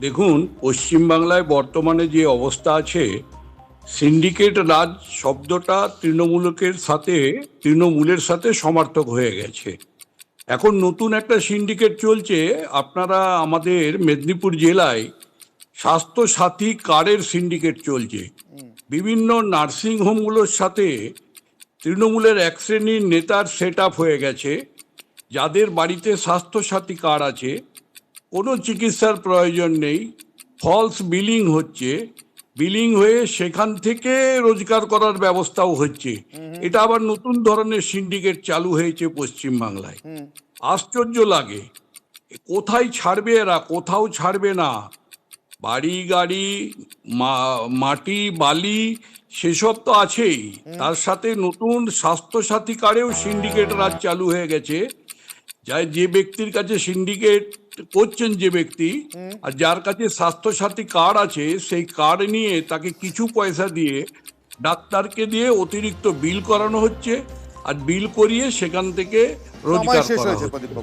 দেখুন, পশ্চিমবাংলায় বর্তমানে যে অবস্থা আছে, সিন্ডিকেট রাজ শব্দটা তৃণমূলের সাথে সমার্থক হয়ে গেছে। এখন নতুন একটা সিন্ডিকেট চলছে। আপনারা আমাদের মেদিনীপুর জেলায় স্বাস্থ্য সাথী কার্ডের সিন্ডিকেট চলছে। বিভিন্ন নার্সিং হোমগুলোর সাথে তৃণমূলের এক শ্রেণীর নেতার সেট আপ হয়ে গেছে। যাদের বাড়িতে স্বাস্থ্যসাথী কার্ড আছে, কোনো চিকিৎসার প্রয়োজন নেই, ফলস বিলিং হচ্ছে, বিলিং হয়ে সেখান থেকে রোজগার করার ব্যবস্থাও হচ্ছে। এটা আবার নতুন ধরনের সিন্ডিকেট চালু হয়েছে পশ্চিমবাংলায়। আশ্চর্য লাগে, কোথায় ছাড়বে এরা? কোথাও ছাড়বে না। বাড়ি গাড়ি, মাটি বালি সেসব তো আছেই, তার সাথে নতুন স্বাস্থ্যসাথী কার্ডেও সিন্ডিকেট রাজ চালু হয়ে গেছে। যে ব্যক্তির কাছে সিন্ডিকেট করছেন, যে ব্যক্তি আর যার কাছে স্বাস্থ্যসাথী কার্ড আছে, সেই কার্ড নিয়ে তাকে কিছু পয়সা দিয়ে ডাক্তারকে দিয়ে অতিরিক্ত বিল করানো হচ্ছে, আর বিল করিয়ে সেখান থেকে সময় রোজগার শেষ করা হয়েছে হচ্ছে। প্রদীপ।